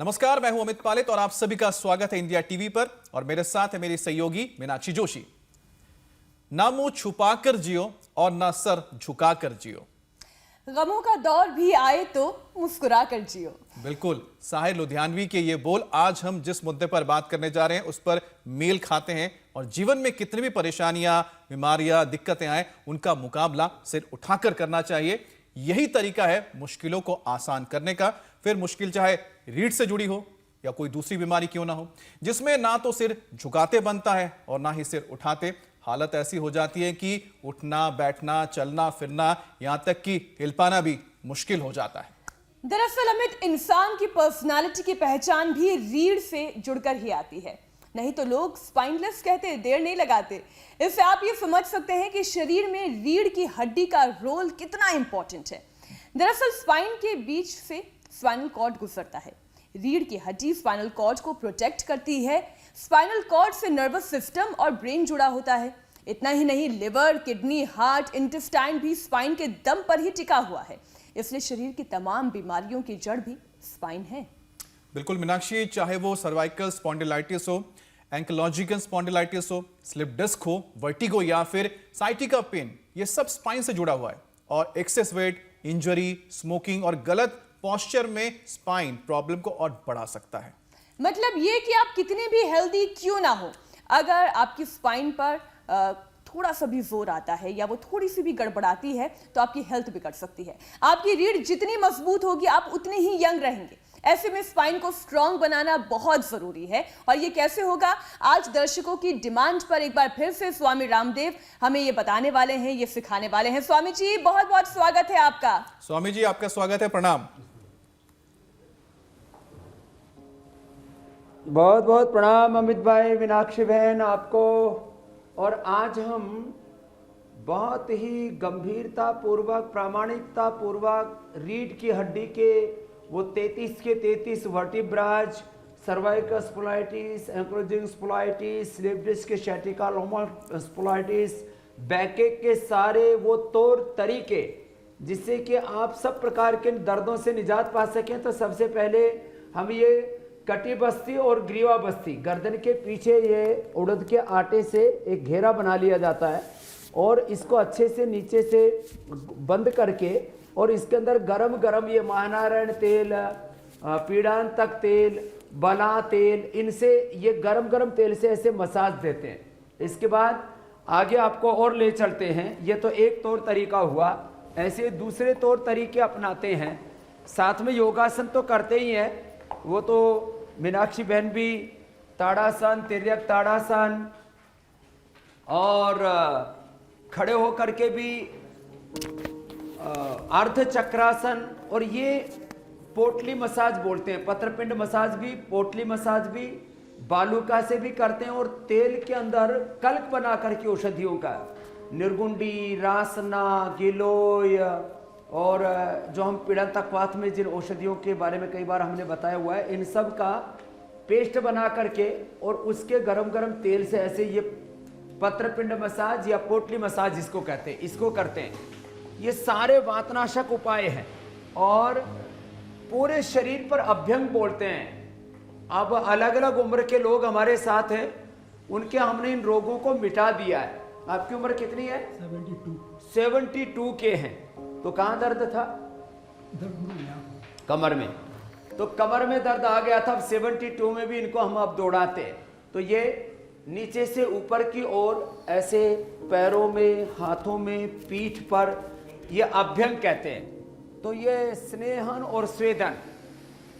नमस्कार, मैं हूं अमित पालित और आप सभी का स्वागत है इंडिया टीवी पर। और मेरे साथ है मेरी सहयोगी मीनाक्षी जोशी। ना मुंह छुपाकर जियो और ना सर झुकाकर जियो। गमों का दौर भी आए तो मुस्कुरा कर जियो। बिल्कुल, साहिर लुधियानवी के ये बोल आज हम जिस मुद्दे पर बात करने जा रहे हैं उस पर मेल खाते हैं। और जीवन में कितनी भी परेशानियां, बीमारियां, दिक्कतें आए, उनका मुकाबला सिर उठाकर करना चाहिए। यही तरीका है मुश्किलों को आसान करने का। फिर मुश्किल चाहे रीढ़ से जुड़ी हो या कोई दूसरी बीमारी क्यों ना हो, जिसमें ना तो सिर झुकाते बनता है और ना ही सिर उठाते। हालत ऐसी हो जाती है कि उठना, बैठना, चलना फिरना, यहां तक कि हिल पाना भी मुश्किल हो जाता है। दरअसल अमित, इंसान की पर्सनालिटी की पहचान भी रीढ़ से जुड़कर ही आती है। नहीं तो लोग स्पाइनलेस कहते, देर नहीं लगाते। इससे आप ये समझ सकते हैं कि शरीर में रीढ़ की हड्डी का रोल कितना इंपॉर्टेंट है। दरअसल स्पाइन के बीच से स्पाइनल कॉर्ड गुजरता है। रीढ़ की हड्डी स्पाइनल कॉर्ड को प्रोटेक्ट करती है। स्पाइनल कॉर्ड से नर्वस सिस्टम और ब्रेन जुड़ा होता है। इतना ही नहीं, लिवर, किडनी, हार्ट, इंटेस्टाइन भी स्पाइन के दम पर ही टिका हुआ है। इसलिए शरीर की तमाम बीमारियों की जड़ भी स्पाइन है। बिल्कुल मीनाक्षी, चाहे वो सर्वाइकल स्पॉन्डिलाइटिस हो, एंकलॉजिकल स्पॉन्डिलाइटिस हो, स्लिप डिस्क हो, वर्टिगो या फिर साइटिका पेन, ये सब स्पाइन से जुड़ा हुआ है। और एक्सेस वेट, इंजरी, स्मोकिंग और गलत पोस्चर में स्पाइन प्रॉब्लम को और बढ़ा सकता है। मतलब ये कि आप कितने भी हेल्दी क्यों ना हो, अगर आपकी स्पाइन पर थोड़ा सा भी जोर आता है या वो थोड़ी सी भी गड़बड़ाती है तो आपकी हेल्थ बिगड़ सकती है। आपकी रीढ़ जितनी मजबूत होगी आप उतने ही यंग रहेंगे। ऐसे में स्पाइन को स्ट्रांग बनाना बहुत जरूरी है। और ये कैसे होगा, आज दर्शकों की डिमांड पर एक बार फिर से स्वामी रामदेव हमें ये बताने वाले हैं, ये सिखाने वाले हैं। स्वामी जी, बहुत बहुत स्वागत है आपका। स्वामी जी, आपका स्वागत है, प्रणाम। बहुत बहुत प्रणाम अमित भाई, मीनाक्षी बहन आपको। और आज हम बहुत ही गंभीरता पूर्वक, प्रामाणिकता पूर्वक रीढ़ की हड्डी के वो 33 के 33 vertebras, cervical spondylitis, ankylosing spondylitis, slip disc, sciatica lumbar spondylitis, backache के सारे वो तौर तरीके जिससे कि आप सब प्रकार के दर्दों से निजात पा सकें। तो सबसे पहले हम ये कटी बस्ती और ग्रीवा बस्ती, गर्दन के पीछे ये उड़द के आटे से एक घेरा बना लिया जाता है और इसको अच्छे से नीचे से बंद करके और इसके अंदर गरम गरम ये महानारायण तेल, पीड़ांतक तेल, बला तेल, इनसे ये गरम गरम तेल से ऐसे मसाज देते हैं। इसके बाद आगे आपको और ले चलते हैं। ये तो एक तौर तरीका हुआ, ऐसे दूसरे तौर तरीके अपनाते हैं। साथ में योगासन तो करते ही हैं, वो तो मीनाक्षी बहन भी ताड़ासन, तिर्यक ताड़ासन और खड़े होकर के भी अर्ध चक्रासन, और ये पोटली मसाज बोलते हैं। पत्रपिंड मसाज भी, पोटली मसाज भी बालूका से भी करते हैं। और तेल के अंदर कल्क बना करके औषधियों का, निर्गुंडी, रासना, गिलोय और जो हम पीड़ांतकवात में जिन औषधियों के बारे में कई बार हमने बताया हुआ है, इन सब का पेस्ट बना करके और उसके गरम गरम तेल से ऐसे ये पत्रपिंड मसाज या पोटली मसाज जिसको कहते हैं, इसको करते हैं। ये सारे वातनाशक उपाय हैं और पूरे शरीर पर अभ्यंग बोलते हैं। अब अलग अलग उम्र के लोग हमारे साथ हैं, उनके हमने इन रोगों को मिटा दिया है। आपकी उम्र कितनी है? 72 के हैं। तो कहाँ दर्द था? कमर में। तो कमर में दर्द आ गया था। अब 72 में भी इनको हम अब दौड़ाते हैं। तो ये नीचे से ऊपर की ओर ऐसे पैरों में, हाथों में, पीठ पर, ये अभ्यंग कहते हैं। तो ये स्नेहन और स्वेदन,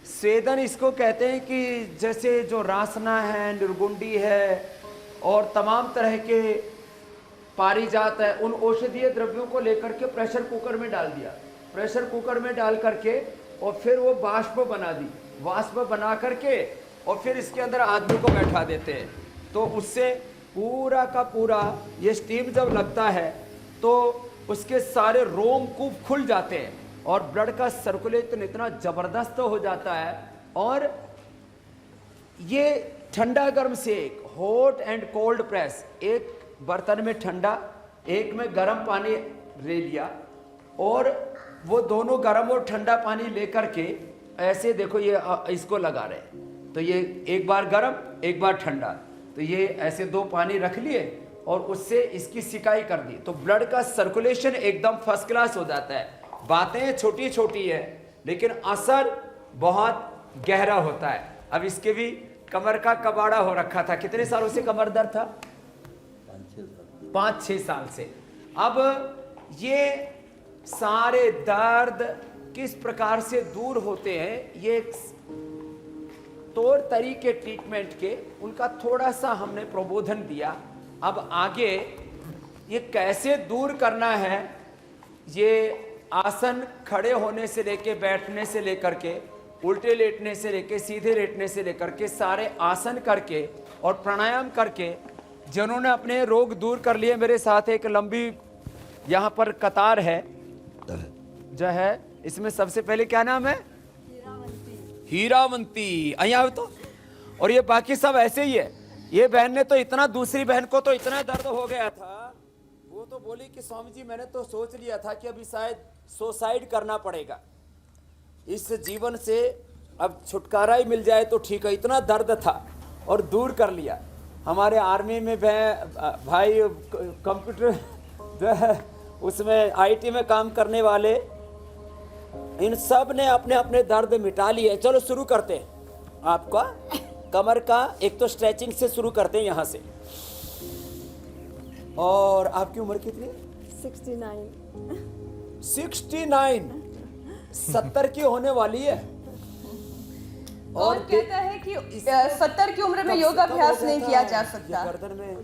स्वेदन इसको कहते हैं कि जैसे जो रासना है, निर्गुंडी है और तमाम तरह के पारिजात है, उन औषधीय द्रव्यों को लेकर के प्रेशर कुकर में डाल दिया। प्रेशर कुकर में डाल करके और फिर वो वाष्प बना दी, वाष्प बना करके और फिर इसके अंदर आदमी को बैठा देते हैं। तो उससे पूरा का पूरा ये स्टीम जब लगता है तो उसके सारे रोमकूप खुल जाते हैं और ब्लड का सर्कुलेशन इतना जबरदस्त हो जाता है। और ये ठंडा गर्म सेक, हॉट एंड कोल्ड प्रेस, एक बर्तन में ठंडा, एक में गर्म पानी ले लिया और वो दोनों गर्म और ठंडा पानी लेकर के ऐसे देखो ये इसको लगा रहे हैं, तो ये एक बार गर्म एक बार ठंडा, तो ये ऐसे दो पानी रख लिए और उससे इसकी सिकाई कर दी, तो ब्लड का सर्कुलेशन एकदम फर्स्ट क्लास हो जाता है। बातें छोटी छोटी है लेकिन असर बहुत गहरा होता है। अब इसके भी कमर का कबाड़ा हो रखा था, कितने सालों से कमर दर्द था? 5-6 साल से। अब ये सारे दर्द किस प्रकार से दूर होते हैं, ये तौर तरीके ट्रीटमेंट के उनका थोड़ा सा हमने प्रबोधन दिया। अब आगे ये कैसे दूर करना है, ये आसन खड़े होने से लेके बैठने से लेकर के, उल्टे लेटने से लेके सीधे लेटने से लेकर के सारे आसन करके और प्राणायाम करके जिन्होंने अपने रोग दूर कर लिए। मेरे साथ एक लंबी यहाँ पर कतार है जो है, इसमें सबसे पहले क्या नाम है? हीरावंती। અહીંયા तो, और ये बाकी सब ऐसे ही है। ये बहन ने तो इतना, दूसरी बहन को तो इतना दर्द हो गया था, वो तो बोली कि स्वामी जी मैंने तो सोच लिया था कि अभी शायद सुसाइड करना पड़ेगा, इस जीवन से अब छुटकारा ही मिल जाए तो ठीक है, इतना दर्द था और दूर कर लिया। हमारे आर्मी में भाई कंप्यूटर जो है उसमें आईटी में काम करने वाले, इन सब ने अपने अपने दर्द मिटा लिए। चलो शुरू करते हैं। आपका कमर का एक तो स्ट्रेचिंग से शुरू करते हैं यहाँ से। और आपकी उम्र कितनी? 69। 70 की होने वाली है। और कहता है कि 70 की उम्र में योगाभ्यास नहीं किया जा सकता। गर्दन में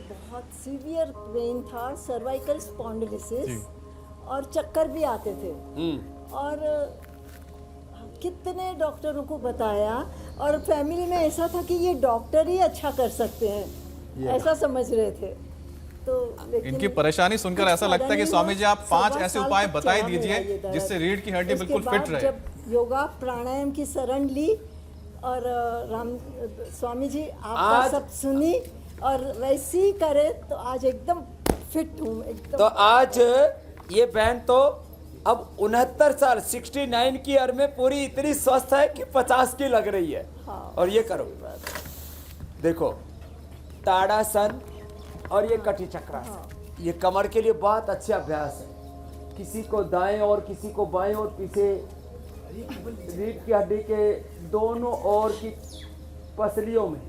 बहुत सीवियर पेन था, सर्वाइकल स्पॉन्डिलोसिस, और चक्कर भी आते थे। और कितने डॉक्टरों को बताया, और फैमिली में ऐसा था कि ये डॉक्टर ही अच्छा कर सकते हैं, ऐसा समझ रहे थे। तो इनकी परेशानी सुनकर ऐसा लगता है कि स्वामी जी आप 5 ऐसे उपाय बताए दीजिए जिससे रीढ़ की हड्डी बिल्कुल फिट रहे। जब योगा प्राणायाम की शरण ली और राम स्वामी जी आपका सब सुनी और वैसे ही करे, तो आज एकदम फिट हूँ एकदम। तो आज ये बहन तो अब 69 साल 69 की उम्र में पूरी इतनी स्वस्थ है कि 50 की लग रही है। हाँ। और ये करो, देखो ताड़ासन और ये कटी चक्रासन। हाँ। ये कमर के लिए बहुत अच्छे अभ्यास है। किसी को दाएं और किसी को बाएं और पीछे रीढ़ की हड्डी के दोनों ओर की पसलियों में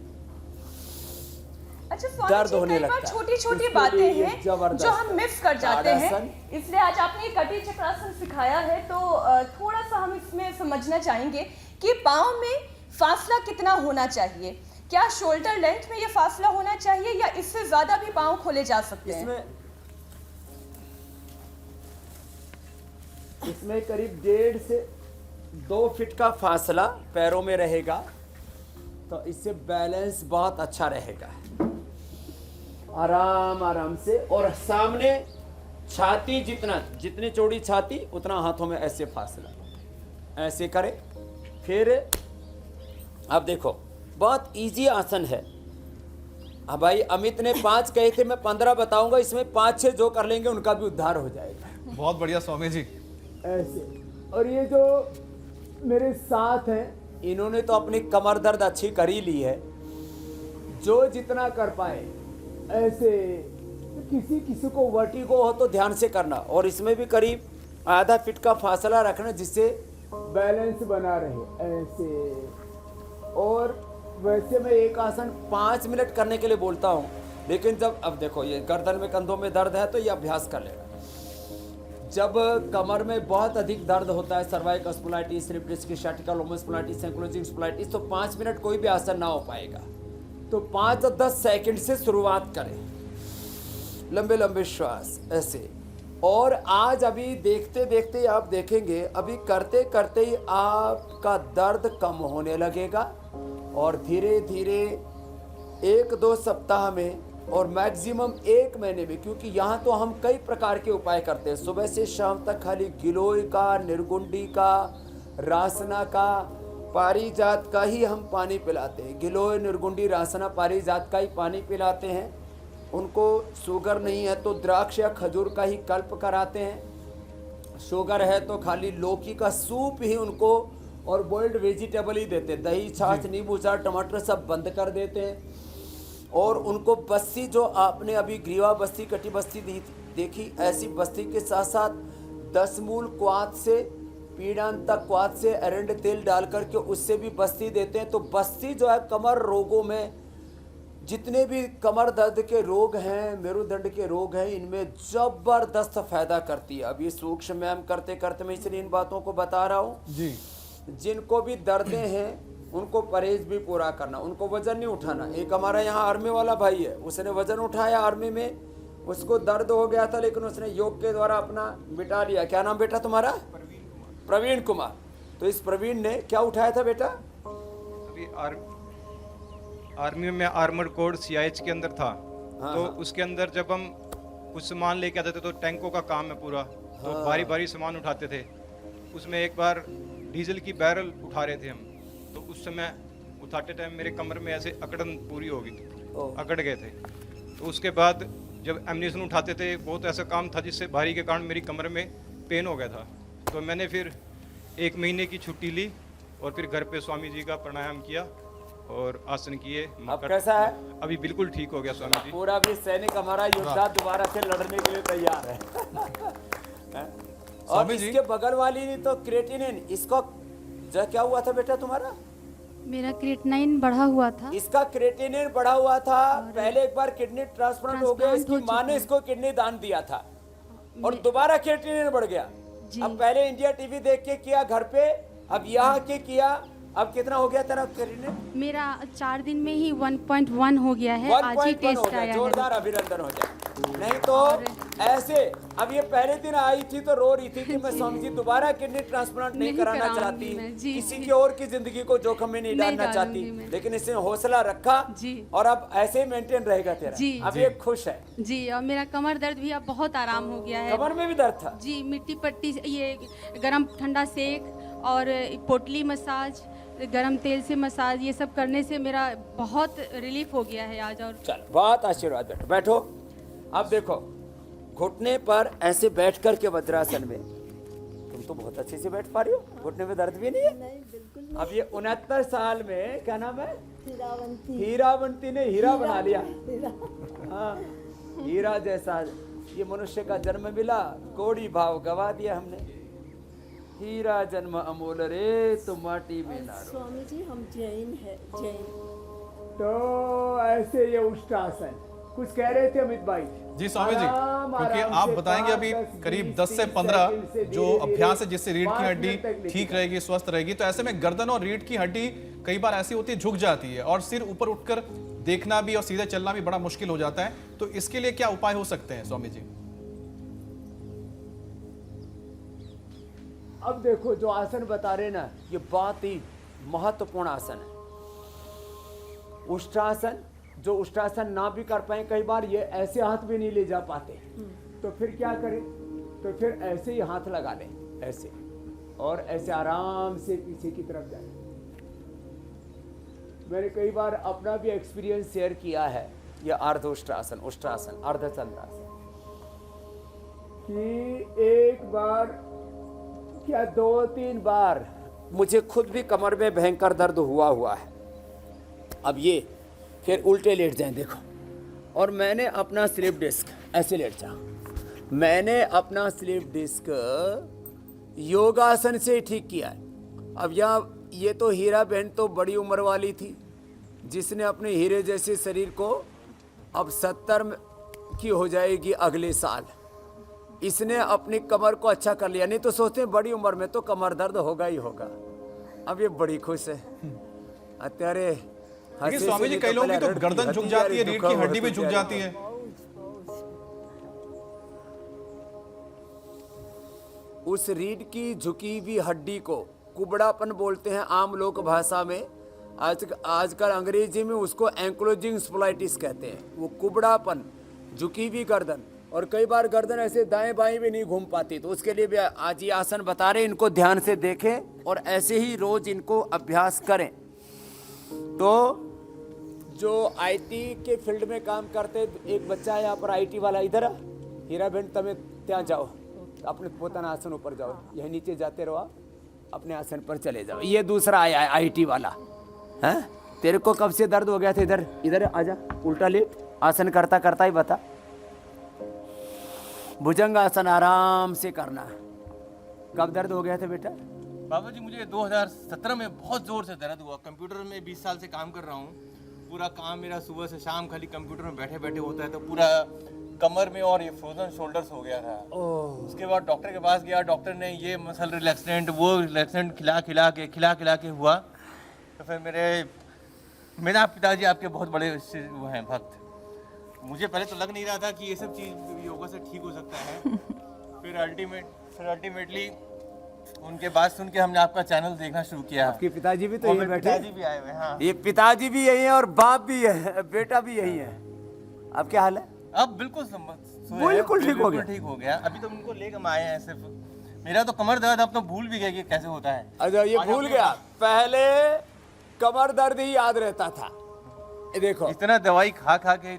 अच्छा, दर्द होने लगता है। छोटी छोटी बातें हैं जो हम मिस कर जाते हैं, इसलिए आज आपने ये कटी चक्रासन सिखाया है। तो थोड़ा सा हम इसमें समझना चाहेंगे कि पाँव में फासला कितना होना चाहिए। क्या शोल्डर लेंथ में ये फासला होना चाहिए या इससे ज्यादा भी पाँव खोले जा सकते हैं? इसमें करीब 1.5 से 2 फीट का फासला पैरों में रहेगा, तो इससे बैलेंस बहुत अच्छा रहेगा। आराम आराम से, और सामने छाती जितनी चौड़ी छाती उतना हाथों में ऐसे फासला, ऐसे करें। फिर अब देखो बहुत इजी आसन है। अब भाई अमित ने 5 कहे थे, मैं 15 बताऊंगा, इसमें 5-6 जो कर लेंगे उनका भी उद्धार हो जाएगा। बहुत बढ़िया स्वामी जी। ऐसे, और ये जो मेरे साथ हैं इन्होंने तो अपनी कमर दर्द अच्छी कर ही ली है, जो जितना कर पाए ऐसे। किसी को वर्टिगो हो तो ध्यान से करना, और इसमें भी करीब आधा फीट का फासला रखना जिससे बैलेंस बना रहे ऐसे। और वैसे मैं एक आसन 5 मिनट करने के लिए बोलता हूँ, लेकिन जब अब देखो ये गर्दन में कंधों में दर्द है तो ये अभ्यास कर लेगा। जब कमर में बहुत अधिक दर्द होता है, cervical spondylitis, slip disc, sciatica, lumbar spondylitis, ankylosing spondylitis, तो 5 मिनट कोई भी आसन ना हो पाएगा। तो 5 से 10 सेकंड से शुरुआत करें, लंबे लंबे श्वास ऐसे। और आज अभी देखते देखते आप देखेंगे, अभी करते करते ही आपका दर्द कम होने लगेगा, और धीरे धीरे 1-2 सप्ताह में और मैक्सिमम 1 महीने में, क्योंकि यहाँ तो हम कई प्रकार के उपाय करते हैं। सुबह से शाम तक खाली गिलोय का, निर्गुंडी का, रासना का, पारिजात का ही हम पानी पिलाते हैं। गिलोय, निर्गुंडी, रासना, पारिजात का ही पानी पिलाते हैं। उनको शुगर नहीं है तो द्राक्ष या खजूर का ही कल्प कराते हैं। शुगर है तो खाली लौकी का सूप ही उनको और बॉइल्ड वेजिटेबल ही देते हैं। दही छाछ नींबू अचार टमाटर सब बंद कर देते हैं। और उनको बस्ती जो आपने अभी ग्रीवा बस्ती कटी बस्ती देखी, ऐसी बस्ती के साथ साथ 10 मूल क्वाथ से पीड़ान तक क्वाथ से एरंड तेल डाल करके उससे भी बस्ती देते हैं। तो बस्ती जो है कमर रोगों में, जितने भी कमर दर्द के रोग हैं, मेरुदंड के रोग हैं, इनमें जबरदस्त फायदा करती है। अभी सूक्ष्म व्यायाम करते करते मैं इसलिए इन बातों को बता रहा हूँ जी। जिनको भी दर्दें हैं उनको परहेज भी पूरा करना, उनको वजन नहीं उठाना। एक हमारा यहाँ आर्मी वाला भाई है, उसने वजन उठाया आर्मी में, उसको दर्द हो गया था लेकिन उसने योग के द्वारा अपना मिटा लिया। क्या नाम बेटा तुम्हारा? प्रवीण कुमार। तो इस प्रवीण ने क्या उठाया था बेटा? अभी आर्मी में आर्मर्ड कोर CIH के अंदर था। तो उसके अंदर जब हम कुछ सामान लेके आते थे तो टैंकों का काम है पूरा, तो भारी भारी सामान उठाते थे। उसमें एक बार डीजल की बैरल उठा रहे थे हम, तो उस समय उठाते टाइम मेरे कमर में ऐसे अकड़न पूरी हो गई थी, अकड़ गए थे। तो उसके बाद जब एम्यूनिशन उठाते थे, बहुत ऐसा काम था जिससे भारी के कारण मेरी कमर में पेन हो गया था। तो मैंने फिर 1 महीने की छुट्टी ली और फिर घर पे स्वामी जी का प्राणायाम किया और आसन किए। अब कैसा है? अभी बिल्कुल ठीक हो गया स्वामी जी। पूरा भी सैनिक हमारा योद्धा दोबारा से लड़ने के लिए तैयार है। और स्वामी जी। इसके बगल वाली ने तो क्रेटिनिन, इसको जो क्या हुआ था बेटा तुम्हारा? मेरा क्रिएटिनिन बढ़ा हुआ था। इसका क्रेटिनिन बढ़ा हुआ था। पहले एक बार किडनी ट्रांसप्लांट हो गया, इसकी माँ ने इसको किडनी दान दिया था और दोबारा क्रेटिनिन बढ़ गया। अब पहले इंडिया टीवी देख के किया घर पे, अब यहाँ के किया। अब कितना हो गया तेरा क्रेटिनिन? मेरा 4 दिन में ही 1.1 हो गया है। आज ही 1.1 हो टेस्ट गया। आया जोरदार है। अभिनंदन हो जाए। नहीं तो ऐसे, अब ये पहले दिन आई थी तो रो रही थी कि मैं स्वामी जी दोबारा किडनी ट्रांसप्लांट नहीं कराना कराऊंगी चाहती, मैं, जी, किसी जी। की और की जिंदगी को जोखिम में नहीं नहीं डालना चाहती, डालूंगी मैं। लेकिन इसने हौसला रखा जी। और अब ऐसे ही मेंटेन रहेगा तेरा। जी। अब ये खुश है। जी, और मेरा कमर दर्द भी अब बहुत आराम हो गया है। कमर में भी दर्द था? जी, मिट्टी पट्टी, ये गरम ठंडा सेक और पोटली मसाज, गरम तेल से मसाज, ये सब करने से मेरा बहुत रिलीफ हो गया है आज। और चल, बहुत आशीर्वाद बेटा। बैठो। अब देखो, घुटने पर ऐसे बैठ कर के वज्रासन में तुम तो बहुत अच्छे से बैठ पा रही हो, घुटने में दर्द भी नहीं है। नहीं बिल्कुल नहीं। अब ये 69 साल में, क्या नाम है? हीरावंती। हीरावंती ने हीरा बना लिया। हीरा। हाँ, हीरा जैसा ये मनुष्य का जन्म मिला, कोड़ी भाव गवा दिया हमने। हीरा जन्म अमोल रे, तो माटी में ना रो। स्वामी जी हम जैन है, जैन। तो ऐसे ये उष्टासन कुछ कह रहे थे अमित भाई? जी स्वामी जी, आराम क्योंकि आराम आप से बताएंगे अभी 5, 10, करीब 20, 10 से 15 सेकंड से जो धीरे-धीरे अभ्यास है जिससे रीढ़ की 5 हड्डी मिनट तक लेके ठीक जाए। रहेगी, स्वस्थ रहेगी। तो ऐसे में गर्दन और रीढ़ की हड्डी कई बार ऐसी होती है झुक जाती है और सिर ऊपर उठकर देखना भी और सीधे चलना भी बड़ा मुश्किल हो जाता है। तो इसके लिए क्या उपाय हो सकते हैं स्वामी जी? अब देखो जो आसन बता रहे ना, ये बहुत ही महत्वपूर्ण आसन है। उष्टासन, जो उष्टासन ना भी कर पाए, कई बार ये ऐसे हाथ भी नहीं ले जा पाते, तो फिर क्या करें? तो फिर ऐसे ही हाथ लगा लें, ऐसे, और ऐसे आराम से पीछे की तरफ जाए। मैंने कई बार अपना भी एक्सपीरियंस शेयर किया है। ये अर्ध उष्टासन, उष्टासन, अर्धचंद्रासन, कि एक बार क्या 2-3 बार मुझे खुद भी कमर में भयंकर दर्द हुआ है। अब ये फिर उल्टे लेट जाएं, देखो, और मैंने अपना स्लिप डिस्क ऐसे लेट जा, मैंने अपना स्लिप डिस्क योगासन से ठीक किया है। अब यहाँ ये तो हीरा बहन तो बड़ी उम्र वाली थी, जिसने अपने हीरे जैसे शरीर को अब 70 की हो जाएगी अगले साल। इसने अपनी कमर को अच्छा कर लिया, नहीं तो सोचते हैं बड़ी उम्र में तो कमर दर्द होगा ही होगा। अब ये बड़ी खुश है। अत्यारे लेकिन स्वामी जी कई लोगों की तो गर्दन झुक जाती है, रीढ़ की हड्डी भी झुक जाती है। उस रीढ़ की झुकी हुई हड्डी को कुबड़ापन बोलते हैं आम लोक भाषा में। आजकल अंग्रेजी में उसको एंक्लोजिंग स्पोलाइटिस कहते हैं। वो कुबड़ापन, झुकी हुई गर्दन, और कई बार गर्दन ऐसे दाएं बाएं भी नहीं घूम पाती, तो उसके लिए भी आज ये आसन बता रहे हैं। इनको ध्यान से देखें और ऐसे ही रोज इनको अभ्यास करें। तो जो आईटी के फील्ड में काम करते, एक बच्चा है यहाँ पर आईटी वाला, इधर हीरा बहन तमें ત્યાં જાઓ, अपने પોતાના આસન ઉપર જાઓ, यही नीचे जाते रहो आप। अपने आसन पर चले जाओ। ये दूसरा आया है आईटी वाला। हैं तेरे को कब से दर्द हो गया था? इधर इधर आजा, उल्टा लेट, आसन करता करता ही बता। भुजंग आसन आराम से करना। कब दर्द हो गया था बेटा? बाबा जी मुझे 2017 में बहुत जोर से दर्द हुआ। कंप्यूटर में 20 साल से काम कर रहा हूँ। पूरा काम मेरा सुबह से शाम खाली कंप्यूटर में बैठे बैठे होता है, तो पूरा कमर में और ये फ्रोजन शोल्डर्स हो गया था। उसके बाद डॉक्टर के पास गया, डॉक्टर ने ये मसल रिलैक्सेंट वो रिलैक्सेंट खिला खिला के हुआ। तो फिर मेरा पिताजी आपके बहुत बड़े वो हैं भक्त। मुझे पहले तो लग नहीं रहा था कि ये सब चीज़ योगा से ठीक हो सकता है। फिर अल्टीमेटली उनके बात सुन के हमने आपका चैनल देखना शुरू किया। आपके पिताजी भी तो और यही मेरे बैठे पिताजी भी आए हुए हैं। हाँ। ये पिताजी भी यही है और बाप भी है, बेटा भी यही है। अब क्या हाल है? अब बिल्कुल बिल्कुल ठीक हो गया। ठीक हो गया। अभी तो उनको लेकर आए हैं सिर्फ। मेरा तो कमर दर्द अब तो भूल भी गया कि कैसे होता है। अच्छा ये भूल गया, पहले कमर दर्द ही याद रहता था। ये देखो इतना दवाई खा के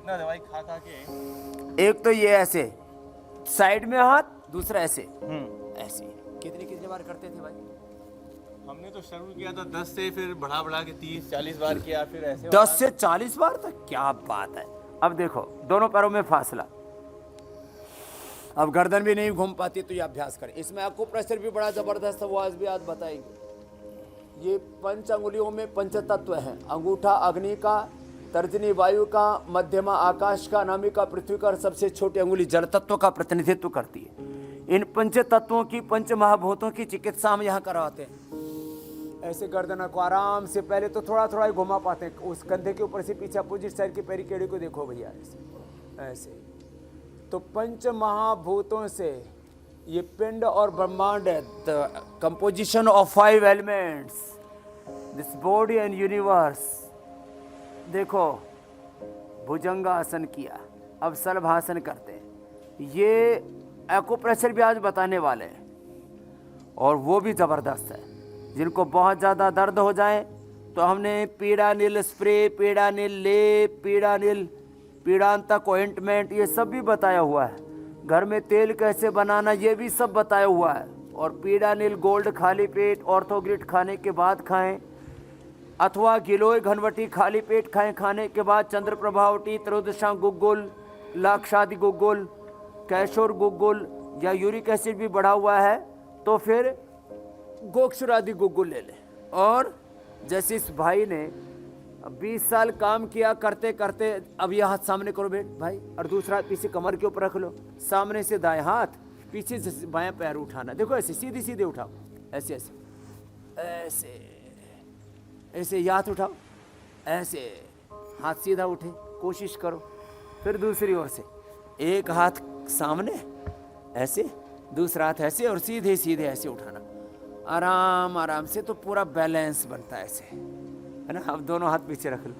एक तो ये ऐसे साइड में हाथ, दूसरा ऐसे ऐसे। कितने बार करते थे भाई? हमने तो शुरू किया था 10 से, फिर बढ़ा के 30-40 बार किया, फिर ऐसे 10 से 40 बार तक? क्या बात है। अब देखो दोनों पैरों में फासला। अब गर्दन भी नहीं घूम पाती तो ये अभ्यास करें। इसमें आपको प्रेशर भी बड़ा जबरदस्त है, वो आज भी आज बताएंगे। ये 5 अंगुलियों में पंच तत्व हैं। अंगूठा अग्नि का, तर्जनी वायु का, मध्यमा आकाश का, अनामिका पृथ्वी का और सबसे छोटी अंगुली जल तत्व का प्रतिनिधित्व करती है। इन पंच तत्वों की, पंच महाभूतों की चिकित्सा हम यहाँ करवाते हैं। ऐसे गर्दन को आराम से, पहले तो थोड़ा थोड़ा ही घुमा पाते हैं। उस कंधे के ऊपर से पीछे अपोजिट साइड की पेरिकेडी को देखो भैया, ऐसे ऐसे। तो पंच महाभूतों से ये पिंड और ब्रह्मांड है। The composition of 5 elements, this body and universe. देखो भुजंगासन किया, अब सलभासन करते हैं। ये एक्यूप्रेशर भी आज बताने वाले हैं और वो भी ज़बरदस्त है। जिनको बहुत ज़्यादा दर्द हो जाए तो हमने पीड़ानिल स्प्रे, पीड़ानिल लेप, पीड़ानिल पीड़ांतक ऑइंटमेंट ये सब भी बताया हुआ है। घर में तेल कैसे बनाना ये भी सब बताया हुआ है। और पीड़ानिल गोल्ड खाली पेट ऑर्थोग्रिड खाने के बाद खाएं, अथवा गिलोय घनवटी खाली पेट खाएं। खाने के बाद चंद्र प्रभावटी, त्रयोदशा गुग्गुल, लाक्षादि गुग्गुल, कैशोर गुग्गुल या यूरिक एसिड भी बढ़ा हुआ है तो फिर गोक्षुरादि गुग्गुल ले लें। और जैसे इस भाई ने 20 साल काम किया करते करते, अब यह हाथ सामने करो बेट भाई, और दूसरा हाथ पीछे कमर के ऊपर रख लो। सामने से दाएं हाथ, पीछे से बाएं पैर उठाना। देखो ऐसे सीधे सीधे उठाओ, ऐसे ऐसे ऐसे ऐसे हाथ उठाओ, ऐसे हाथ सीधा उठे, कोशिश करो। फिर दूसरी ओर से एक हाथ सामने ऐसे, दूसरा हाथ ऐसे और सीधे सीधे ऐसे उठाना। आराम आराम से तो पूरा बैलेंस बनता है ऐसे, है ना। अब दोनों हाथ पीछे रख लो,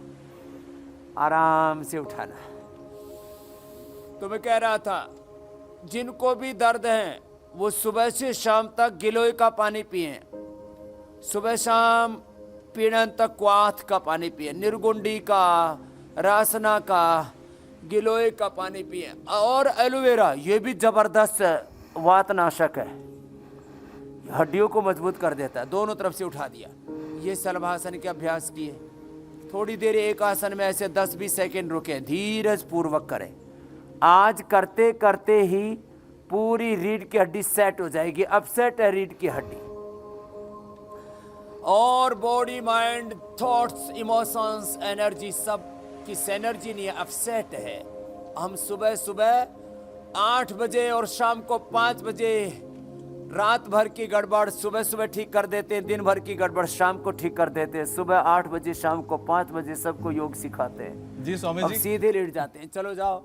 आराम से उठाना। तो मैं कह रहा था जिनको भी दर्द है वो सुबह से शाम तक गिलोय का पानी पिए, सुबह शाम पीड़न तक क्वाथ का पानी पिए, निर्गुंडी का, रासना का, गिलोय का पानी पिए। और एलोवेरा ये भी जबरदस्त वातनाशक है, हड्डियों को मजबूत कर देता है। दोनों तरफ से उठा दिया। ये सलभासन के अभ्यास किए। थोड़ी देर एक आसन में ऐसे 10-20 सेकेंड रुके, धीरज पूर्वक करें। आज करते करते ही पूरी रीढ़ की हड्डी सेट हो जाएगी। अपसेट है रीढ़ की हड्डी। और body, mind, thoughts, emotions, energy, सब की एनर्जी नहीं है, अपसेट है। हम सुबह सुबह 8 बजे और शाम को 5 बजे रात भर की गड़बड़ सुबह सुबह ठीक कर देते हैं, दिन भर की गड़बड़ शाम को ठीक कर देते हैं। सुबह 8 बजे, शाम को 5 बजे सबको योग सिखाते हैं। जी स्वामी अब जी, सीधे लेट जाते हैं। चलो जाओ,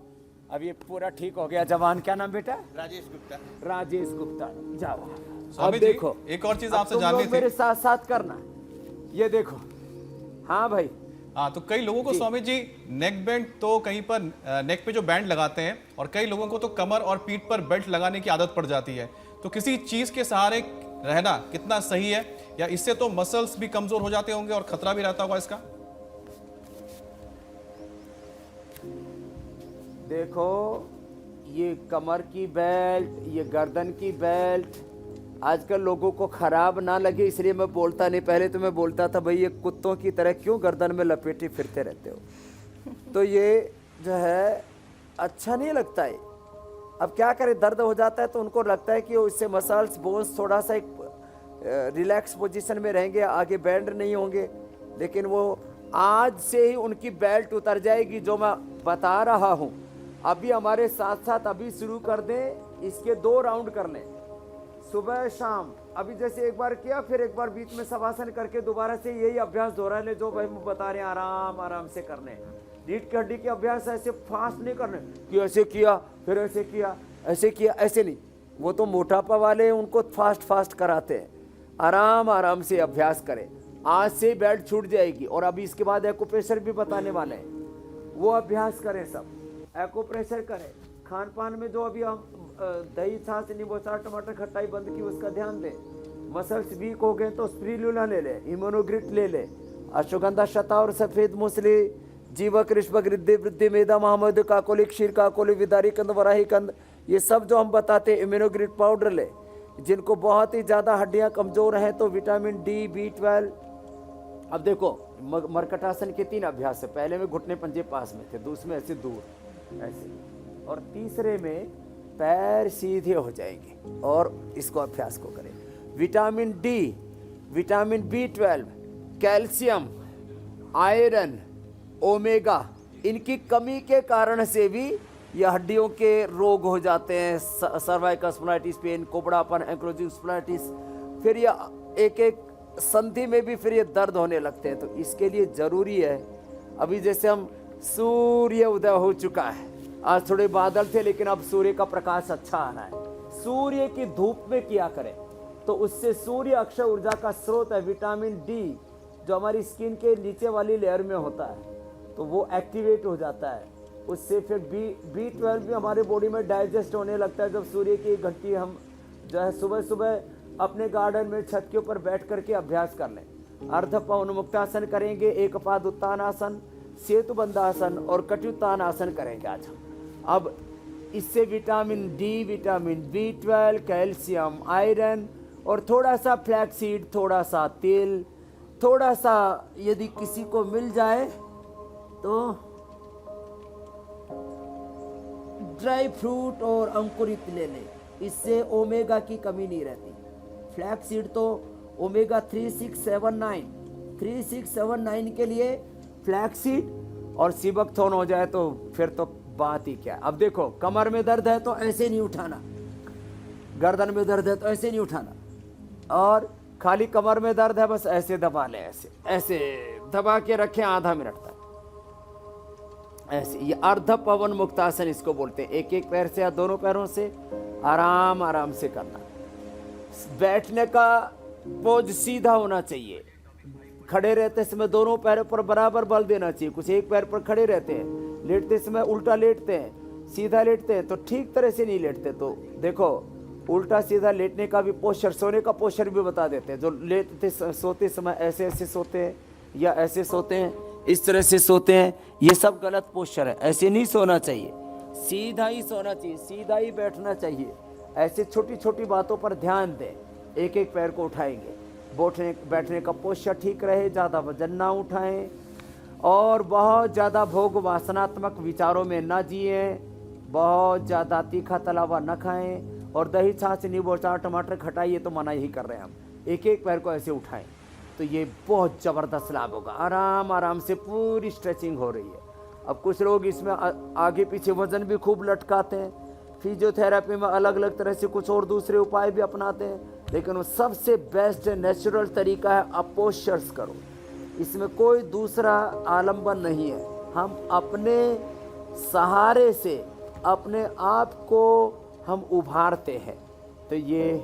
अब ये पूरा ठीक हो गया। जवान क्या नाम बेटा? राजेश गुप्ता। राजेश गुप्ता। जाओ स्वामी अब जी, देखो एक और चीज अब आपसे तुम जाननी लोग थी। मेरे साथ साथ करना। ये देखो, हाँ भाई, हाँ, तो कई लोगों को स्वामी जी नेक बैंड तो कहीं पर नेक पे जो बैंड लगाते हैं, और कई लोगों को तो कमर और पीठ पर बेल्ट लगाने की आदत पड़ जाती है। तो किसी चीज के सहारे रहना कितना सही है, या इससे तो मसल्स भी कमजोर हो जाते होंगे और खतरा भी रहता होगा इसका? देखो ये कमर की बेल्ट, ये गर्दन की बेल्ट, आजकल लोगों को खराब ना लगे इसलिए मैं बोलता नहीं। पहले तो मैं बोलता था भाई ये कुत्तों की तरह क्यों गर्दन में लपेटे फिरते रहते हो, तो ये जो है अच्छा नहीं लगता है। अब क्या करें, दर्द हो जाता है तो उनको लगता है कि इससे मसल्स बोन्स थोड़ा सा एक रिलैक्स पोजीशन में रहेंगे, आगे बैंड नहीं होंगे। लेकिन वो आज से ही उनकी बेल्ट उतर जाएगी जो मैं बता रहा हूँ। अभी हमारे साथ साथ अभी शुरू कर दें, इसके 2 राउंड कर लें, सुबह शाम। अभी जैसे एक बार किया, फिर एक बार बीच में शवासन करके दोबारा से यही अभ्यास दोहरा लें जो भाई हम बता रहे हैं, आराम आराम से करने। रीढ़ की हड्डी के अभ्यास ऐसे फास्ट नहीं करने कि ऐसे किया फिर ऐसे किया ऐसे किया, ऐसे नहीं। वो तो मोटापा वाले उनको फास्ट कराते हैं। आराम आराम से अभ्यास करें। आज से बेल्ट छूट जाएगी। और अभी इसके बाद एक्यूप्रेशर भी बताने वाले हैं, वो अभ्यास करें, सब एक्यूप्रेशर करें। खान पान में जो अभी हम दही छाछ नींबू अचार टमाटर खटाई बंद की, उसका ध्यान दें। मसल्स वीक हो गए तो स्पिरुलिना ले लें, इम्यूनोग्रिट ले लें, अश्वगंधा शता और सफेद मूसली, जीवक ऋषभक रिद्धि वृद्धि मेधा महामद काकोली क्षीर काकोली विदारी कंद वराही कंद, ये सब जो हम बताते हैं। इम्यूनोग्रिट पाउडर ले। जिनको बहुत ही ज़्यादा हड्डियां कमज़ोर हैं तो विटामिन डी, B12। अब देखो मरकटासन के 3 अभ्यास है। पहले में घुटने पंजे पास में थे, दूसरे में ऐसे दूर ऐसे, और तीसरे में पैर सीधे हो जाएंगे। और इसको अभ्यास को करें। Vitamin D, vitamin B12, calcium, iron, omega, इनकी कमी के कारण से भी यह हड्डियों के रोग हो जाते हैं। सर्वाइकल स्पॉन्डिलाइटिस, पेन, कोबड़ापन, एंक्लोजिंग स्पॉन्डिलाइटिस, फिर यह एक एक संधि में भी फिर ये दर्द होने लगते हैं। तो इसके लिए ज़रूरी है, अभी जैसे हम सूर्य उदय हो चुका है, आज थोड़े बादल थे लेकिन अब सूर्य का प्रकाश अच्छा आ रहा है। सूर्य की धूप में किया करें तो उससे सूर्य अक्षय ऊर्जा का स्रोत है। विटामिन डी जो हमारी स्किन के नीचे वाली लेयर में होता है तो वो एक्टिवेट हो जाता है। उससे फिर B12 भी हमारे बॉडी में डाइजेस्ट होने लगता है। जब सूर्य की घंटी हम जो है सुबह सुबह अपने गार्डन में छत के ऊपर बैठ करके अभ्यास कर लें। अर्ध पवन मुक्तासन करेंगे, एक पाद उत्तानासन, सेतु बंधासन और कटियुत्तानासन करेंगे आज हम। अब इससे vitamin D, vitamin B12, calcium, iron और थोड़ा सा फ्लैक्सीड, थोड़ा सा तेल, थोड़ा सा यदि किसी को मिल जाए तो ड्राई फ्रूट और अंकुरित ले लें। इससे ओमेगा की कमी नहीं रहती। फ्लैक्सीड तो ओमेगा 3679 के लिए फ्लैक्सीड और सीबकथोर्न हो जाए तो फिर तो बात ही क्या। अब देखो कमर में दर्द है तो ऐसे नहीं उठाना, गर्दन में दर्द है तो ऐसे नहीं उठाना, और खाली कमर में दर्द है बस ऐसे दबा लें, ऐसे ऐसे दबा के रखें आधा मिनट तक ऐसे। ये अर्ध पवन मुक्तासन इसको बोलते हैं। एक एक पैर से या दोनों पैरों से आराम आराम से करना। बैठने का पोज सीधा होना चाहिए। खड़े रहते समय दोनों पैरों पर बराबर बल देना चाहिए। कुछ एक पैर पर खड़े रहते हैं, लेटते समय उल्टा लेटते हैं, सीधा लेटते हैं तो ठीक तरह से नहीं लेटते। तो देखो उल्टा सीधा लेटने का भी पोस्चर, सोने का पोस्चर भी बता देते हैं। जो लेटते सोते समय ऐसे ऐसे सोते हैं या ऐसे सोते हैं, इस तरह से सोते हैं, ये सब गलत पोस्चर है। ऐसे नहीं सोना चाहिए, सीधा ही सोना चाहिए, सीधा ही बैठना चाहिए। ऐसे छोटी छोटी बातों पर ध्यान दें। एक एक पैर को उठाएंगे, बैठने का पोस्चर ठीक रहे, ज़्यादा वजन ना उठाएं और बहुत ज़्यादा भोग वासनात्मक विचारों में ना जिए, बहुत ज़्यादा तीखा तला हुआ न खाएं और दही छाछ नींबू अचार टमाटर खटाई ये तो मना ही कर रहे हैं हम। एक एक पैर को ऐसे उठाएं तो ये बहुत ज़बरदस्त लाभ होगा। आराम आराम से पूरी स्ट्रेचिंग हो रही है। अब कुछ लोग इसमें आगे पीछे वजन भी खूब लटकाते हैं। फिजियोथेरेपी में अलग अलग तरह से कुछ और दूसरे उपाय भी अपनाते हैं, लेकिन वो सबसे बेस्ट नेचुरल तरीका है आप पोस्चर्स करो। इसमें कोई दूसरा आलम्बन नहीं है। हम अपने सहारे से अपने आप को हम उभारते हैं। तो ये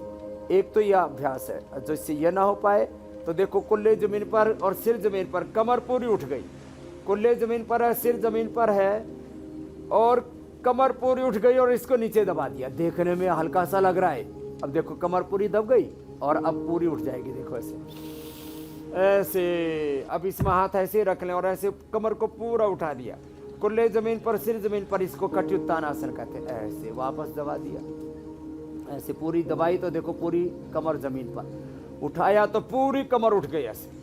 एक तो यह अभ्यास है। जो इससे यह ना हो पाए तो देखो कुल्ले ज़मीन पर और सिर ज़मीन पर, कमर पूरी उठ गई। कुल्ले ज़मीन पर है, सिर ज़मीन पर है और कमर पूरी उठ गई और इसको नीचे दबा दिया। देखने में हल्का सा लग रहा है। अब देखो कमर पूरी दब गई और अब पूरी उठ जाएगी। देखो ऐसे ऐसे। अब इसमें हाथ ऐसे रख लें और ऐसे कमर को पूरा उठा दिया। कुल्ले ज़मीन पर, सिर ज़मीन पर, इसको कटियुत्तानासन कहते हैं। ऐसे वापस दबा दिया, ऐसे पूरी दबाई तो देखो पूरी कमर जमीन पर, उठाया तो पूरी कमर उठ गई ऐसे।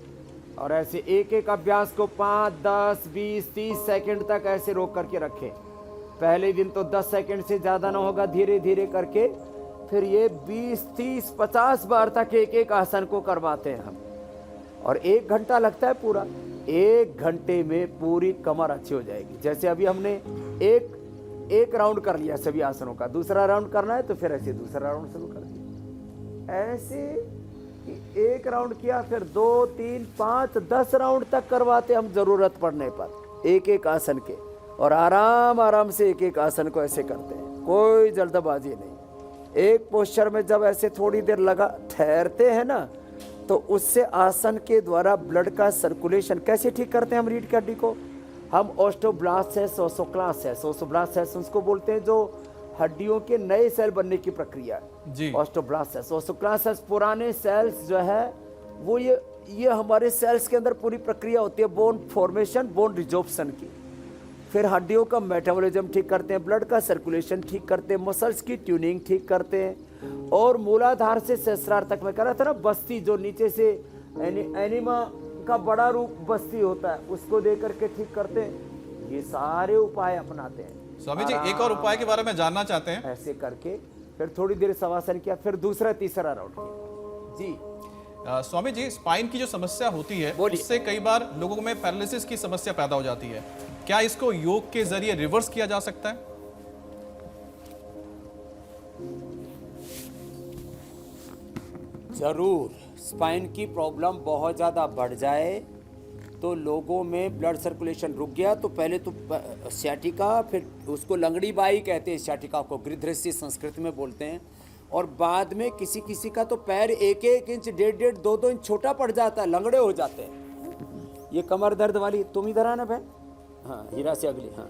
और ऐसे एक एक अभ्यास को 5, 10, 20, 30 सेकंड तक ऐसे रोक करके रखें। पहले दिन तो 10 सेकंड से ज़्यादा ना होगा, धीरे धीरे करके फिर ये 20, 30, 50 बार तक एक एक आसन को करवाते हैं हम। और 1 घंटा लगता है पूरा। 1 घंटे में पूरी कमर अच्छी हो जाएगी। जैसे अभी हमने एक राउंड कर लिया सभी आसनों का, दूसरा राउंड करना है तो फिर ऐसे दूसरा राउंड शुरू कर दिया। ऐसे कि 1 राउंड किया, फिर 2, 3, 5, 10 राउंड तक करवाते हम जरूरत पड़ने पर एक एक आसन के। और आराम आराम से एक एक आसन को ऐसे करते हैं, कोई जल्दबाजी नहीं। एक पोस्चर में जब ऐसे थोड़ी देर लगा ठहरते हैं ना, तो उससे आसन के द्वारा ब्लड का सर्कुलेशन कैसे ठीक करते हैं हम रीढ़ की हड्डी को। हम ऑस्टियोब्लास्ट ओसोब्लास्ट उसको बोलते हैं, जो हड्डियों के नए सेल बनने की प्रक्रिया जी। ऑस्टियोब्लास्ट ओसोब्लास्ट पुराने सेल्स जो है वो ये हमारे सेल्स के अंदर पूरी प्रक्रिया होती है बोन फॉर्मेशन, बोन रिजॉर्प्शन की। फिर हड्डियों का मेटाबॉलिज्म ठीक करते हैं, ब्लड का सर्कुलेशन ठीक करते हैं, मसल्स की ट्यूनिंग ठीक करते हैं। और मूलाधार से सहस्रार तक मैं कह रहा था ना, बस्ती जो नीचे से एनिमा का बड़ा रूप बस्ती होता है, उसको दे करके ठीक करते हैं। ये सारे उपाय अपनाते हैं। स्वामी जी, एक और उपाय के बारे में जानना चाहते हैं। ऐसे करके फिर थोड़ी देर शवासन किया, फिर दूसरा तीसरा राउंड किया जी। स्वामी जी, स्पाइन की जो समस्या होती है बोलिए। उससे कई बार लोगों में पैरालिसिस की समस्या पैदा हो जाती है। क्या इसको योग के जरिए रिवर्स किया जा सकता है? जरूर। स्पाइन की प्रॉब्लम बहुत ज़्यादा बढ़ जाए तो लोगों में ब्लड सर्कुलेशन रुक गया तो पहले तो सciatica, फिर उसको लंगड़ी बाई कहते हैं, सciatica को गृध्रस्य संस्कृत में बोलते हैं। और बाद में किसी किसी का तो पैर 1-1 इंच, 1.5-1.5, 2-2 इंच छोटा पड़ जाता है, लंगड़े हो जाते हैं। ये कमर दर्द वाली, तुम इधर आना बहन, हाँ हीरा से अगली, हाँ।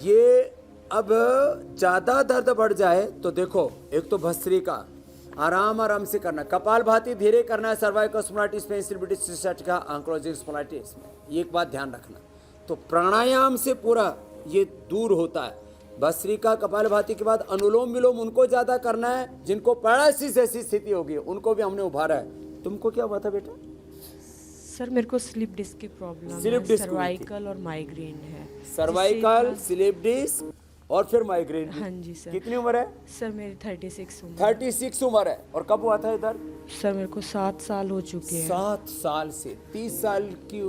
ये अब ज़्यादा दर्द बढ़ जाए तो देखो, एक तो भस्त्रिका आराम आराम से करना, कपालभाति धीरे करना है, सर्वाइकल स्पॉन्डिलाइटिस में, इंस्टिबिलिटिस, सciatica, एंक्लोजिंग स्पॉन्डिलाइटिस में। ये एक बात ध्यान रखना। तो प्राणायाम से पूरा ये दूर होता है। भस्त्रिका कपालभाति के बाद अनुलोम विलोम उनको ज़्यादा करना है जिनको पैरालिसिस जैसी स्थिति होगी, उनको भी हमने उभारा है। तुमको क्या हुआ था बेटा? सर मेरे को स्लिप डिस्क की प्रॉब्लम स्लिप है, डिस्क सर्वाइकल और माइग्रेन है। सर्वाइकल, स्लिप डिस्क और फिर माइग्रेन। हाँ जी सर। कितनी उम्र है? सर मेरी 36 उम्र। 36 उम्र है। और कब हुआ था इधर? सर मेरे को 7 साल हो चुके हैं। 7 साल से 30 साल की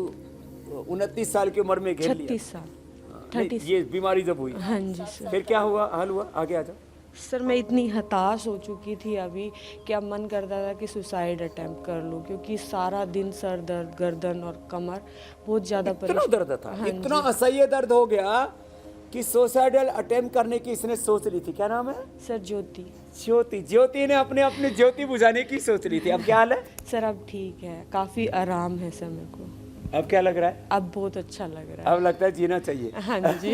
29 साल की उम्र में घेर लिया। 36 साल। नहीं, ये बीमारी जब हुई हाँ जी सर। फिर क्या हुआ, हल हुआ? आगे आ जाओ। सर मैं इतनी हताश हो चुकी थी अभी कि अब मन करता था कि सुसाइड अटेम्प्ट कर लूं, क्योंकि सारा दिन सर दर्द, गर्दन और कमर बहुत ज़्यादा इतना दर्द था, हाँ इतना जी। असह्य दर्द हो गया कि सुसाइडल अटेम्प्ट करने की इसने सोच ली थी। क्या नाम है? सर ज्योति। ज्योति ने अपनी ज्योति बुझाने की सोच ली थी। अब क्या हाल है? सर अब ठीक है, काफ़ी आराम है सर मेरे को। अब क्या लग रहा है? अब बहुत अच्छा लग रहा है। अब लगता है जीना चाहिए। हाँ जी।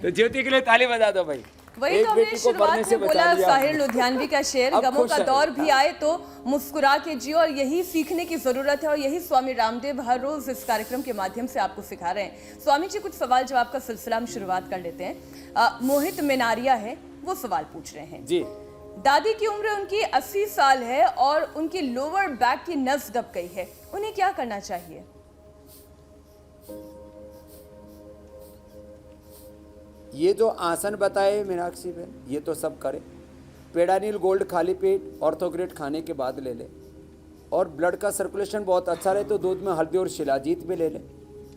तो ज्योति के लिए ताली बजा दो भाई। वही एक तो हमने बेटी को मरने शुरुआत से में बचा बोला, लिया साहिर आपने। लुधियानवी का शेर, अब गमों खुश का है। दौर भी आए तो मुस्कुरा के जियो, और यही सीखने की जरूरत है। और यही स्वामी रामदेव हर रोज इस कार्यक्रम के माध्यम से आपको सिखा रहे हैं। स्वामी जी, कुछ सवाल जवाब का सिलसिला हम शुरुआत कर लेते हैं। मोहित मेनारिया है, वो सवाल पूछ रहे हैं जी। दादी की उम्र उनकी 80 साल है और उनकी लोअर बैक की नस दब गई है, उन्हें क्या करना चाहिए? ये जो आसन बताए मीनाक्षी बहन, ये तो सब करे। पेडानिल गोल्ड खाली पेट ऑर्थोग्रेट खाने के बाद ले ले। और ब्लड का सर्कुलेशन बहुत अच्छा रहे तो दूध में हल्दी और शिलाजीत भी ले ले।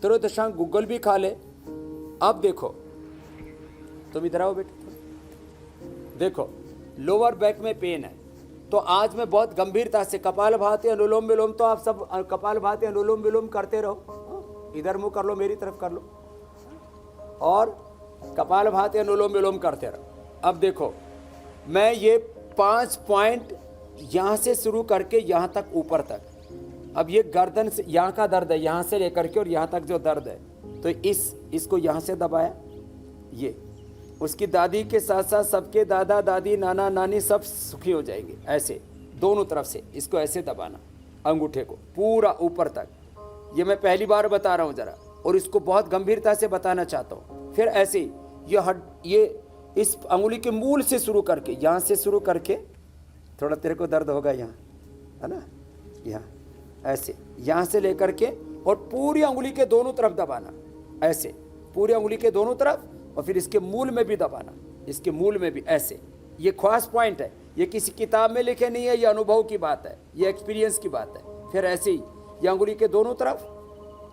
त्रयोदशांग गूगल भी खा ले। अब देखो, तुम इधर आओ बेटे। देखो, लोअर बैक में पेन है तो आज मैं बहुत गंभीरता से कपालभाति, अनुलोम विलोम, तो आप सब कपालभाति, अनुलोम विलोम करते रहो। इधर मुंह कर लो, मेरी तरफ कर लो, और कपालभाति, अनुलोम विलोम करते रहो। अब देखो, मैं ये 5 पॉइंट यहाँ से शुरू करके यहाँ तक, ऊपर तक। अब ये गर्दन से यहाँ का दर्द है, यहाँ से लेकर के और यहाँ तक जो दर्द है, तो इसको यहाँ से दबाया। ये उसकी दादी के साथ साथ सबके दादा दादी, नाना नानी सब सुखी हो जाएंगे। ऐसे दोनों तरफ से इसको ऐसे दबाना, अंगूठे को पूरा ऊपर तक। ये मैं पहली बार बता रहा हूँ जरा, और इसको बहुत गंभीरता से बताना चाहता हूँ। फिर ऐसे इस अंगुली के मूल से शुरू करके, यहाँ से शुरू करके, थोड़ा तेरे को दर्द होगा यहाँ, है ना, यहाँ ऐसे, यहाँ से लेकर के और पूरी अंगुली के दोनों तरफ दबाना, ऐसे पूरी अंगुली के दोनों तरफ, और फिर इसके मूल में भी दबाना, इसके मूल में भी ऐसे। ये ख़ास पॉइंट है, ये किसी किताब में लिखे नहीं है, ये अनुभव की बात है, ये एक्सपीरियंस की बात है। फिर ऐसे ही ये अंगुली के दोनों तरफ,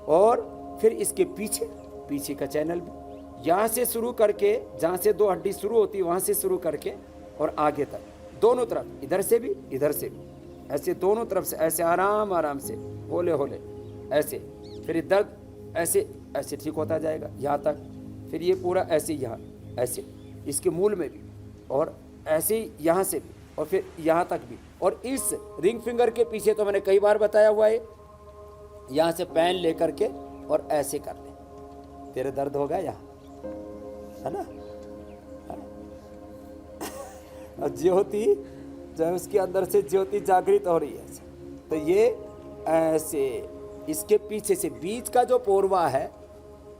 और फिर इसके पीछे, पीछे का चैनल भी, यहाँ से शुरू करके, जहाँ से 2 हड्डी शुरू होती है वहाँ से शुरू करके और आगे तक, दोनों तरफ, इधर से भी इधर से भी, ऐसे दोनों तरफ से, ऐसे आराम आराम से, होले होले ऐसे। फिर दर्द ऐसे ऐसे ठीक होता जाएगा यहाँ तक। फिर ये पूरा ऐसे यहाँ, ऐसे इसके मूल में भी, और ऐसे ही यहाँ से भी, और फिर यहाँ तक भी। और इस रिंग फिंगर के पीछे तो मैंने कई बार बताया हुआ है, यहाँ से पेन लेकर के और ऐसे कर ले, तेरे दर्द होगा यहाँ, है ना। और ज्योति जो उसके अंदर से ज्योति जागृत हो रही है, तो ये ऐसे इसके पीछे से बीच का जो पोरवा है,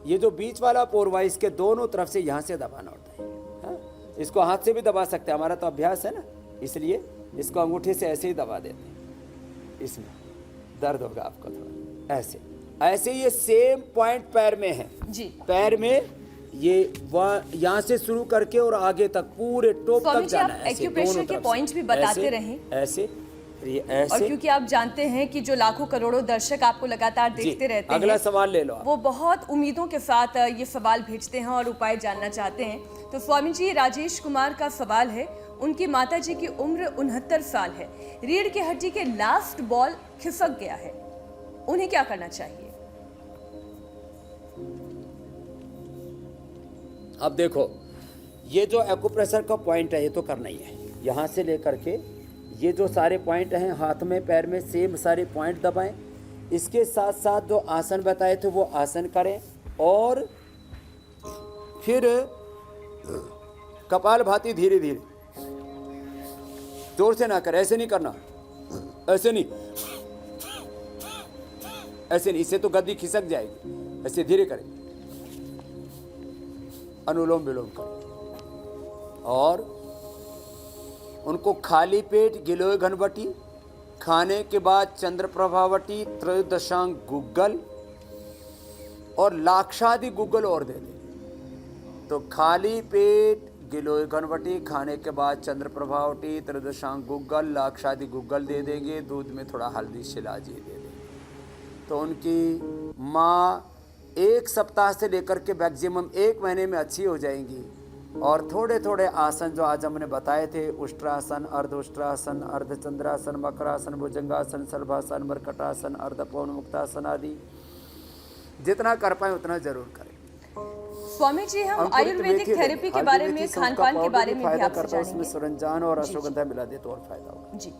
ये जो बीच वाला पोरवा, इसके दोनों तरफ से यहाँ से दबाना होता है, हाँ? इसको हाथ से भी दबा सकते हैं, हमारा तो अभ्यास है ना, इसलिए इसको अंगूठे से ऐसे ही दबा देते हैं। इसमें दर्द होगा आपको थोड़ा, ऐसे ऐसे। ये सेम पॉइंट पैर में है जी, पैर में ये यहाँ से शुरू करके और आगे तक पूरे टॉप तक जाना है। एक्यूप्रेशर के पॉइंट्स भी बताते रहें ऐसे, ये ऐसे। और क्योंकि आप जानते हैं कि जो लाखों करोड़ों दर्शक आपको लगातार देखते रहते हैं, अगला सवाल ले लो आप। वो बहुत उम्मीदों के साथ ये सवाल भेजते हैं और उपाय जानना चाहते हैं। तो स्वामी जी, राजेश कुमार का सवाल है, उनकी माता जी की उम्र 69 साल है, रीढ़ की हड्डी के लास्ट बॉल खिसक गया है, उन्हें क्या करना चाहिए? अब देखो, ये जो एक्यूप्रेशर का पॉइंट है ये तो करना ही है, यहाँ से लेकर के ये जो सारे पॉइंट हैं हाथ में पैर में, सेम सारे पॉइंट दबाएं। इसके साथ साथ जो आसन बताए थे वो आसन करें, और फिर कपालभाति धीरे धीरे, जोर से ना करें, ऐसे नहीं करना, ऐसे नहीं, ऐसे नहीं, इससे तो गद्दी खिसक जाएगी, ऐसे धीरे करें, अनुलोम विलोम करें। और उनको खाली पेट गिलोय घनवटी, खाने के बाद चंद्र प्रभावटी, त्रयोदशांग गुग्गल और लाक्षादि गुग्गल और दे दें। तो खाली पेट गिलोय घनवटी, खाने के बाद चंद्र प्रभावटी, त्रयोदशांग गुग्गल, लाक्षादि गुग्गल दे देंगे, दूध में थोड़ा हल्दी शिलाजी दे देंगे। तो उनकी माँ 1 सप्ताह से लेकर के मैक्सिमम 1 महीने में अच्छी हो जाएंगी। और थोड़े थोड़े आसन जो आज हमने बताए थे, उष्ट्रासन, अर्धउष्ट्रासन, अर्धचंद्रासन, मकरासन, भुजंगासन, शलभासन, मरकटासन, अर्धपौन मुक्तासन आदि जितना कर पाए उतना जरूर करें। स्वामी जी, हम आयुर्वेदिक थेरेपी के बारे में, खान पान के बारे में भी आपसे जानेंगे। उसमें सुरंजान और अश्वगंधा मिला दे तो और फायदा होगा। जी,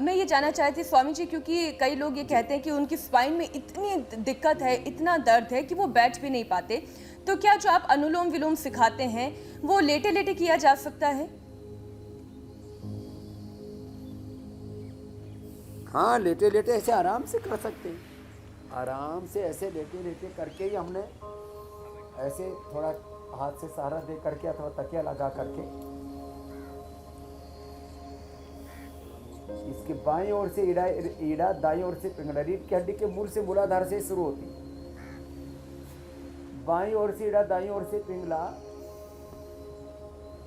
मैं ये जानना चाहती थी स्वामी जी, क्योंकि कई लोग ये कहते हैं कि उनकी स्पाइन में इतनी दिक्कत है, इतना दर्द है कि वो बैठ भी नहीं पाते, तो क्या जो आप अनुलोम विलोम सिखाते हैं वो लेटे लेटे किया जा सकता है? हाँ, लेटे लेटे ऐसे आराम से कर सकते हैं, आराम से ऐसे लेटे लेटे करके ही हमने ऐसे थोड़ा हाथ से सहारा दे करके अथवा तकिया लगा करके इसके बाईं ओर से ईड़ा, दाईं ओर से पिंगला, रीढ़ की हड्डी के मूल से मूलाधार से शुरू होती है। बाईं ओर से ईड़ा, दाईं ओर से पिंगला,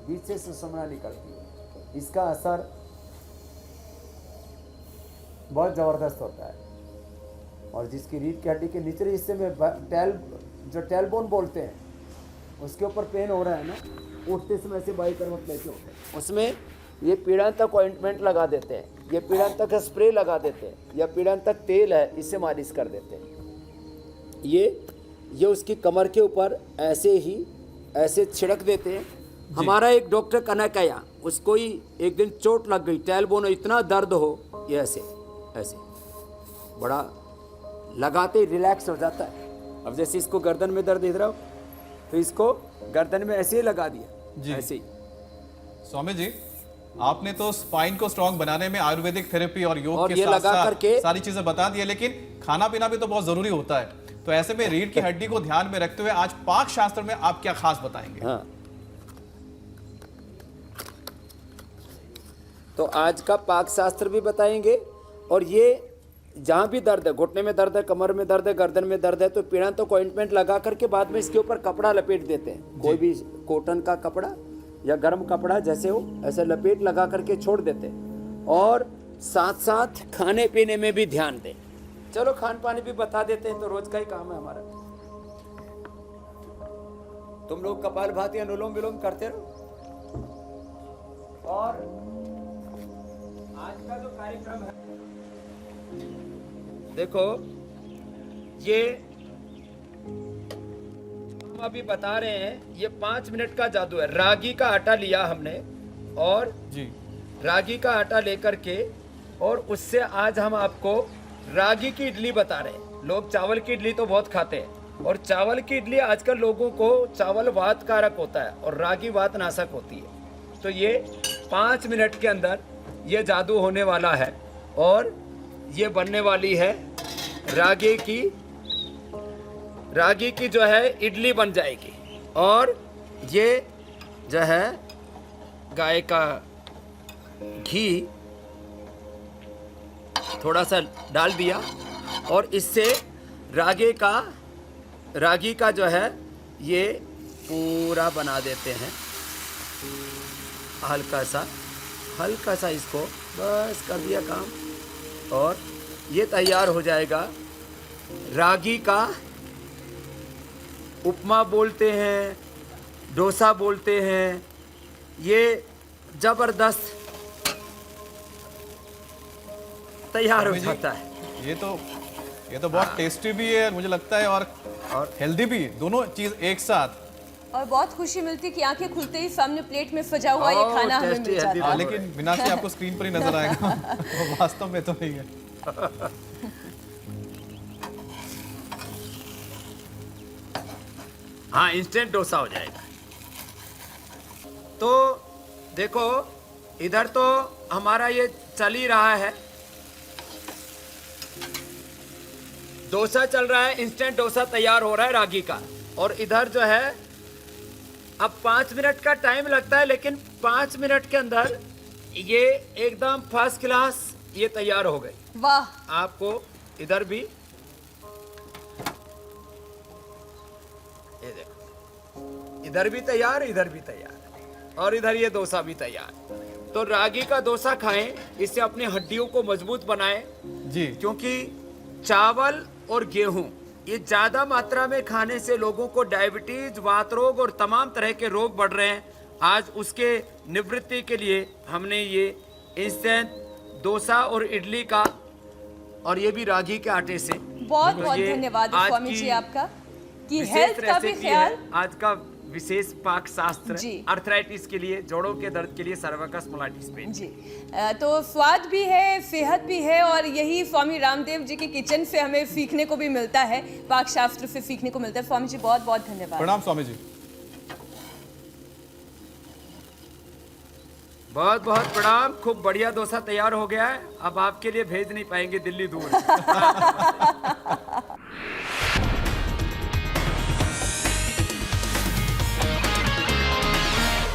बीच से सुषुम्ना निकलती है। इसका असर बहुत जबरदस्त होता है। और जिसकी रीढ़ की हड्डी के निचले हिस्से में टेलबोन बोलते हैं, उसके ऊपर पेन हो रहा है ना, उठते समय ऐसे बाई करवट लेके होते हैं, उसमें ये पीड़ांतक ऑइंटमेंट लगा देते हैं, ये पीड़ांतक स्प्रे लगा देते हैं, या पीड़ांतक तेल है इससे मालिश कर देते हैं। ये उसकी कमर के ऊपर ऐसे ही ऐसे छिड़क देते हैं। हमारा एक डॉक्टर कनकैया, उसको ही एक दिन चोट लग गई, टेलबोन, इतना दर्द हो, ये ऐसे ऐसे बड़ा लगाते ही रिलैक्स हो जाता है। अब जैसे इसको गर्दन में दर्द इधर, तो इसको गर्दन में ऐसे ही लगा दिया जी। ऐसे ही। स्वामी जी, आपने तो स्पाइन को स्ट्रांग बनाने में आयुर्वेदिक थेरेपी और योग और के ये साथ लगा साथ करके सारी चीजें बता दी है, लेकिन खाना पीना भी तो बहुत जरूरी होता है। तो ऐसे में रीढ़ की हड्डी को ध्यान में रखते हुए आज पाक शास्त्र में आप क्या खास बताएंगे? हाँ, तो आज का पाक शास्त्र भी बताएंगे, और ये जहाँ भी दर्द है, घुटने में दर्द है, कमर में दर्द है, गर्दन में दर्द है, तो पीड़ा तो ऑइंटमेंट लगा करके बाद में इसके ऊपर कपड़ा लपेट देते हैं, कोई भी कॉटन का कपड़ा या गर्म कपड़ा जैसे हो, ऐसे लपेट लगा करके छोड़ देते हैं। और साथ साथ खाने पीने में भी ध्यान दें। चलो खान पानी भी बता देते हैं, तो रोज का ही काम है हमारा। तुम लोग कपालभाति अनुलोम विलोम करते रहो। और आज का जो कार्यक्रम है, देखो ये हम अभी बता रहे हैं, ये 5 मिनट का जादू है। रागी का आटा लिया हमने, और जी रागी का आटा लेकर के, और उससे आज हम आपको रागी की इडली बता रहे हैं। लोग चावल की इडली तो बहुत खाते हैं, और चावल की इडली आजकल लोगों को, चावल वात कारक होता है और रागी वात नाशक होती है। तो ये 5 मिनट के अंदर ये जादू होने वाला है, और ये बनने वाली है रागी की जो है इडली बन जाएगी। और ये जो है गाय का घी थोड़ा सा डाल दिया, और इससे रागी का जो है ये पूरा बना देते हैं, हल्का सा इसको बस कर दिया काम, और ये तैयार हो जाएगा। रागी का उपमा बोलते हैं, डोसा बोलते हैं, ये जबरदस्त तैयार हो जाता है। ये तो बहुत टेस्टी भी है, मुझे लगता है, और हेल्दी भी, दोनों चीज एक साथ। और बहुत खुशी मिलती है कि आंखें खुलते ही सामने प्लेट में सजा हुआ ये खाना हमें मिल जाता है। हाँ, लेकिन मीनाक्षी आपको स्क्रीन पर ही नजर आएगा, वो वास्तव में तो नहीं है। हाँ, इंस्टेंट डोसा हो जाएगा। तो देखो इधर तो हमारा ये चल ही रहा है, डोसा चल रहा है, इंस्टेंट डोसा तैयार हो रहा है रागी का। और इधर जो है अब 5 मिनट का टाइम लगता है, लेकिन 5 मिनट के अंदर ये एकदम फर्स्ट क्लास ये तैयार हो गई। वाह। आपको इधर भी ये देखो, इधर भी तैयार, इधर भी तैयार, और इधर ये डोसा भी तैयार। तो रागी का डोसा खाएं, इससे अपनी हड्डियों को मजबूत बनाएं जी, क्योंकि चावल और गेहूं ये ज्यादा मात्रा में खाने से लोगों को डायबिटीज, वात रोग और तमाम तरह के रोग बढ़ रहे हैं। आज उसके निवृत्ति के लिए हमने ये इंस्टेंट डोसा और इडली का, और ये भी रागी के आटे से। बहुत बहुत धन्यवाद स्वामी जी आपका कि हेल्थ का भी ख्याल। आज का विशेष पाक शास्त्र जी। आर्थराइटिस के लिए, जोड़ों के दर्द के लिए सर्विकस मोलाइटिस पेन जी। तो स्वाद भी है, सेहत भी है, और यही स्वामी रामदेव जी के किचन से हमें सीखने को भी मिलता है, पाक शास्त्र से सीखने को मिलता है। स्वामी जी बहुत बहुत धन्यवाद। प्रणाम स्वामी जी। बहुत बहुत प्रणाम। खूब बढ़िया डोसा तैयार हो गया है, अब आपके लिए भेज नहीं पाएंगे, दिल्ली दूर है।